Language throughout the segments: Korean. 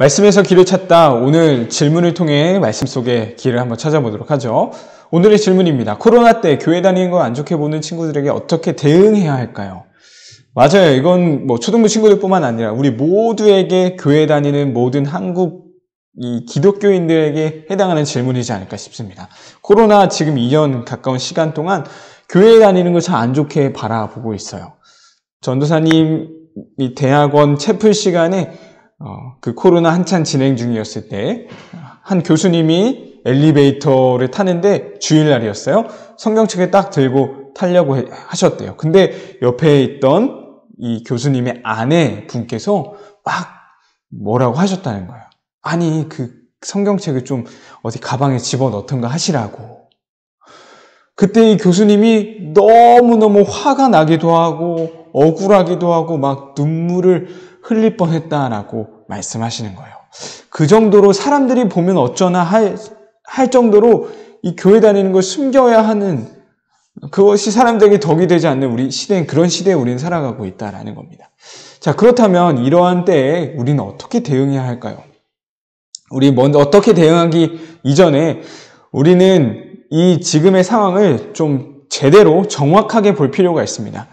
말씀에서 길을 찾다. 오늘 질문을 통해 말씀 속에 길을 한번 찾아보도록 하죠. 오늘의 질문입니다. 코로나 때 교회 다니는 거 안 좋게 보는 친구들에게 어떻게 대응해야 할까요? 맞아요. 이건 초등부 친구들뿐만 아니라 우리 모두에게 교회 다니는 모든 한국 이 기독교인들에게 해당하는 질문이지 않을까 싶습니다. 코로나 지금 2년 가까운 시간 동안 교회 다니는 걸 참 안 좋게 바라보고 있어요. 전도사님이 대학원 채플 시간에 그 코로나 한참 진행 중이었을 때 한 교수님이 엘리베이터를 타는데 주일날이었어요. 성경책을 딱 들고 타려고 하셨대요. 근데 옆에 있던 이 교수님의 아내 분께서 막 뭐라고 하셨다는 거예요. 아니 그 성경책을 좀 어디 가방에 집어넣던가 하시라고. 그때 이 교수님이 너무너무 화가 나기도 하고 억울하기도 하고 막 눈물을 흘릴 뻔했다라고 말씀하시는 거예요. 그 정도로 사람들이 보면 어쩌나 할 정도로 이 교회 다니는 걸 숨겨야 하는, 그것이 사람들에게 덕이 되지 않는 우리 시대인 그런 시대에 우리는 살아가고 있다라는 겁니다. 자, 그렇다면 이러한 때에 우리는 어떻게 대응해야 할까요? 우리 먼저 어떻게 대응하기 이전에 우리는 이 지금의 상황을 좀 제대로 정확하게 볼 필요가 있습니다.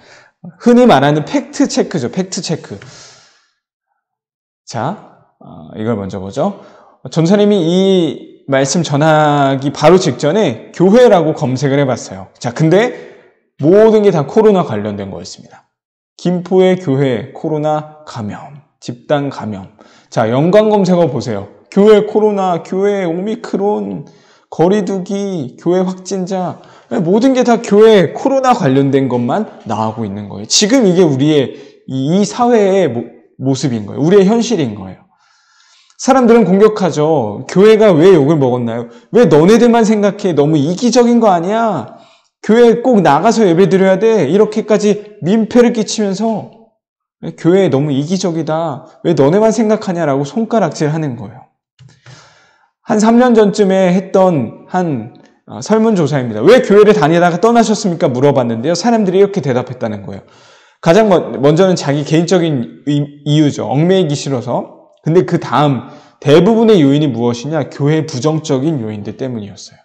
흔히 말하는 팩트 체크죠. 팩트 체크. 자, 이걸 먼저 보죠. 전사님이 이 말씀 전하기 바로 직전에 교회라고 검색을 해봤어요. 자, 근데 모든 게 다 코로나 관련된 거였습니다. 김포의 교회 코로나 감염, 집단 감염. 자, 연관 검색어 보세요. 교회 코로나, 교회 오미크론, 거리두기, 교회 확진자, 모든 게 다 교회 코로나 관련된 것만 나오고 있는 거예요. 지금 이게 우리의 이 사회의 모습인 거예요. 우리의 현실인 거예요. 사람들은 공격하죠. 교회가 왜 욕을 먹었나요? 왜 너네들만 생각해? 너무 이기적인 거 아니야? 교회 꼭 나가서 예배드려야 돼. 이렇게까지 민폐를 끼치면서 교회 너무 이기적이다. 왜 너네만 생각하냐라고 손가락질하는 거예요. 한 3년 전쯤에 했던 한 설문조사입니다. 왜 교회를 다니다가 떠나셨습니까? 물어봤는데요. 사람들이 이렇게 대답했다는 거예요. 가장 먼저는 자기 개인적인 이유죠. 얽매이기 싫어서. 근데 그 다음 대부분의 요인이 무엇이냐? 교회 부정적인 요인들 때문이었어요.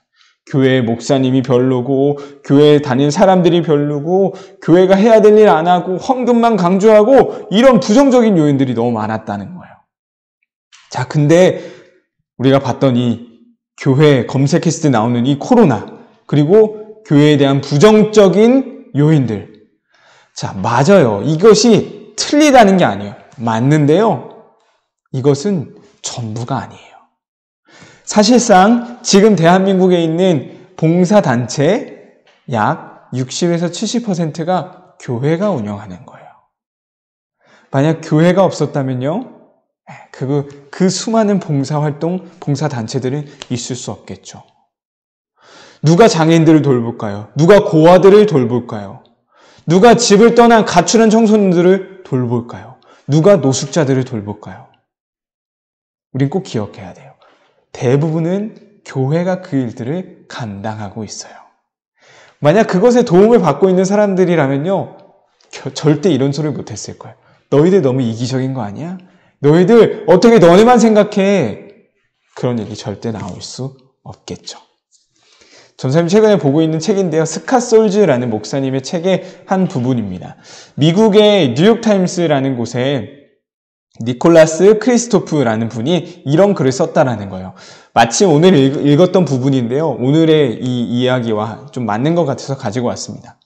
교회 목사님이 별로고, 교회에 다니는 사람들이 별로고, 교회가 해야 될 일 안 하고, 헌금만 강조하고, 이런 부정적인 요인들이 너무 많았다는 거예요. 자, 근데 우리가 봤던 이 교회 검색했을 때 나오는 이 코로나, 그리고 교회에 대한 부정적인 요인들. 자, 맞아요. 이것이 틀리다는 게 아니에요. 맞는데요. 이것은 전부가 아니에요. 사실상 지금 대한민국에 있는 봉사단체 약 60에서 70%가 교회가 운영하는 거예요. 만약 교회가 없었다면요, 그 수많은 봉사활동, 봉사단체들은 있을 수 없겠죠. 누가 장애인들을 돌볼까요? 누가 고아들을 돌볼까요? 누가 집을 떠난 가출한 청소년들을 돌볼까요? 누가 노숙자들을 돌볼까요? 우린 꼭 기억해야 돼요. 대부분은 교회가 그 일들을 감당하고 있어요. 만약 그것에 도움을 받고 있는 사람들이라면요, 절대 이런 소리를 못했을 거예요. 너희들 너무 이기적인 거 아니야? 너희들 어떻게 너네만 생각해? 그런 얘기 절대 나올 수 없겠죠. 전사님 최근에 보고 있는 책인데요. 스카솔즈라는 목사님의 책의 한 부분입니다. 미국의 뉴욕타임스라는 곳에 니콜라스 크리스토프라는 분이 이런 글을 썼다라는 거예요. 마침 오늘 읽었던 부분인데요. 오늘의 이 이야기와 좀 맞는 것 같아서 가지고 왔습니다.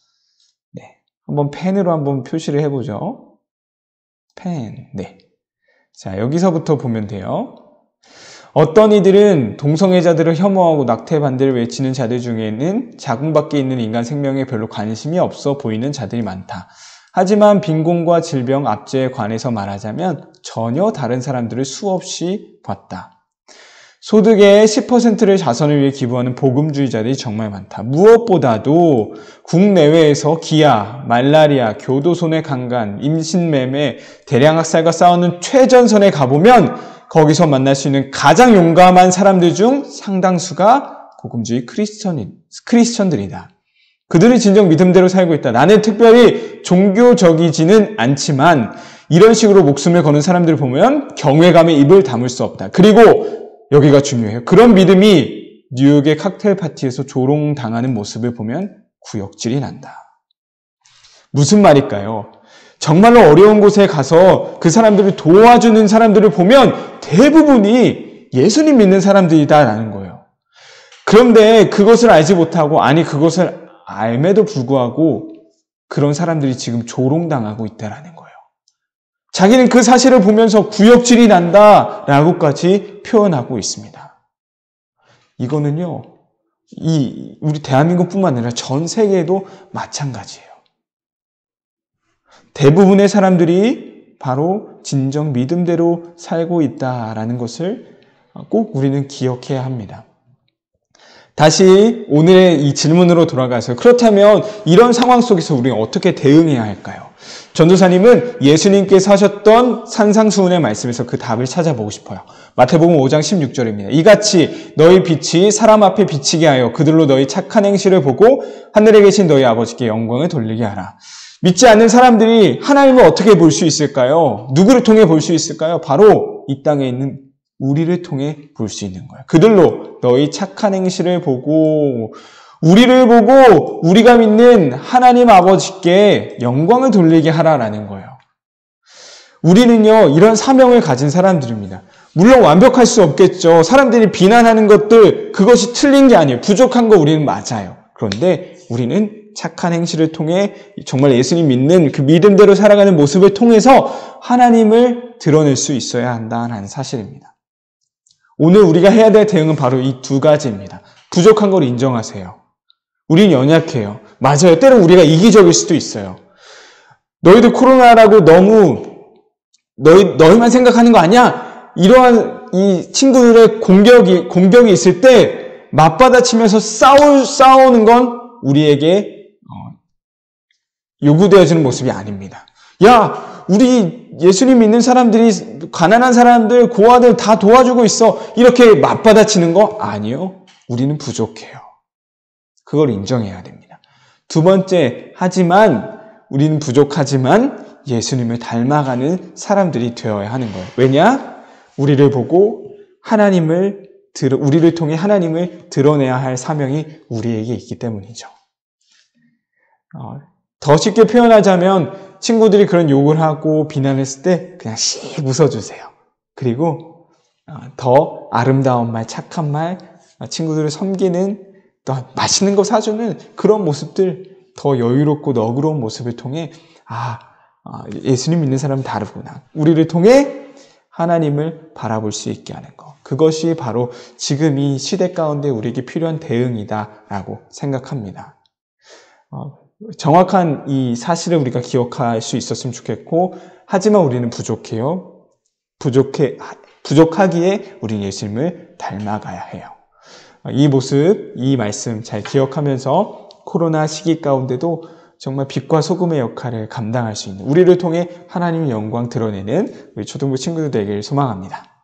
네, 한번 펜으로 한번 표시를 해보죠. 펜, 네. 자, 여기서부터 보면 돼요. 어떤 이들은 동성애자들을 혐오하고 낙태반대를 외치는 자들 중에는 자궁 밖에 있는 인간 생명에 별로 관심이 없어 보이는 자들이 많다. 하지만 빈곤과 질병, 압제에 관해서 말하자면 전혀 다른 사람들을 수없이 봤다. 소득의 10%를 자선을 위해 기부하는 복음주의자들이 정말 많다. 무엇보다도 국내외에서 기아, 말라리아, 교도소내 강간, 임신매매, 대량학살과 싸우는 최전선에 가보면 거기서 만날 수 있는 가장 용감한 사람들 중 상당수가 복음주의 크리스천들이다. 그들이 진정 믿음대로 살고 있다. 나는 특별히 종교적이지는 않지만 이런 식으로 목숨을 거는 사람들을 보면 경외감에 입을 다물 수 없다. 그리고 여기가 중요해요. 그런 믿음이 뉴욕의 칵테일 파티에서 조롱당하는 모습을 보면 구역질이 난다. 무슨 말일까요? 정말로 어려운 곳에 가서 그 사람들을 도와주는 사람들을 보면 대부분이 예수님 믿는 사람들이다라는 거예요. 그런데 그것을 알지 못하고, 아니 그것을 알매도 불구하고 그런 사람들이 지금 조롱당하고 있다라는 거예요. 자기는 그 사실을 보면서 구역질이 난다라고까지 표현하고 있습니다. 이거는요, 우리 대한민국뿐만 아니라 전 세계에도 마찬가지예요. 대부분의 사람들이 바로 진정 믿음대로 살고 있다라는 것을 꼭 우리는 기억해야 합니다. 다시 오늘의 이 질문으로 돌아가서, 그렇다면 이런 상황 속에서 우리는 어떻게 대응해야 할까요? 전도사님은 예수님께서 하셨던 산상수훈의 말씀에서 그 답을 찾아보고 싶어요. 마태복음 5장 16절입니다. 이같이 너희 빛이 사람 앞에 비치게 하여 그들로 너희 착한 행실을 보고 하늘에 계신 너희 아버지께 영광을 돌리게 하라. 믿지 않는 사람들이 하나님을 어떻게 볼 수 있을까요? 누구를 통해 볼 수 있을까요? 바로 이 땅에 있는 우리를 통해 볼 수 있는 거예요. 그들로 너희 착한 행실을 보고, 우리를 보고 우리가 믿는 하나님 아버지께 영광을 돌리게 하라라는 거예요. 우리는요, 이런 사명을 가진 사람들입니다. 물론 완벽할 수 없겠죠. 사람들이 비난하는 것들, 그것이 틀린 게 아니에요. 부족한 거 우리는 맞아요. 그런데 우리는 착한 행실을 통해 정말 예수님 믿는 그 믿음대로 살아가는 모습을 통해서 하나님을 드러낼 수 있어야 한다는 사실입니다. 오늘 우리가 해야 될 대응은 바로 이 두 가지입니다. 부족한 걸 인정하세요. 우린 연약해요. 맞아요. 때론 우리가 이기적일 수도 있어요. 너희들 코로나라고 너무 너희만 생각하는 거 아니야? 이러한 이 친구들의 공격이 있을 때 맞받아치면서 싸우는 건 우리에게 요구되어지는 모습이 아닙니다. 야, 우리 예수님 믿는 사람들이 가난한 사람들, 고아들 다 도와주고 있어. 이렇게 맞받아치는 거 아니요. 우리는 부족해요. 그걸 인정해야 됩니다. 두 번째, 하지만 우리는 부족하지만 예수님을 닮아가는 사람들이 되어야 하는 거예요. 왜냐? 우리를 보고 우리를 통해 하나님을 드러내야 할 사명이 우리에게 있기 때문이죠. 더 쉽게 표현하자면 친구들이 그런 욕을 하고 비난했을 때 그냥 씩 웃어주세요. 그리고 더 아름다운 말, 착한 말, 친구들을 섬기는, 또 맛있는 거 사주는 그런 모습들, 더 여유롭고 너그러운 모습을 통해 예수님 믿는 사람은 다르구나. 우리를 통해 하나님을 바라볼 수 있게 하는 것. 그것이 바로 지금 이 시대 가운데 우리에게 필요한 대응이다라고 생각합니다. 정확한 이 사실을 우리가 기억할 수 있었으면 좋겠고, 하지만 우리는 부족해요. 부족하기에 우리는 예수님을 닮아가야 해요. 이 모습, 이 말씀 잘 기억하면서 코로나 시기 가운데도 정말 빛과 소금의 역할을 감당할 수 있는, 우리를 통해 하나님의 영광 드러내는 우리 초등부 친구들 되기를 소망합니다.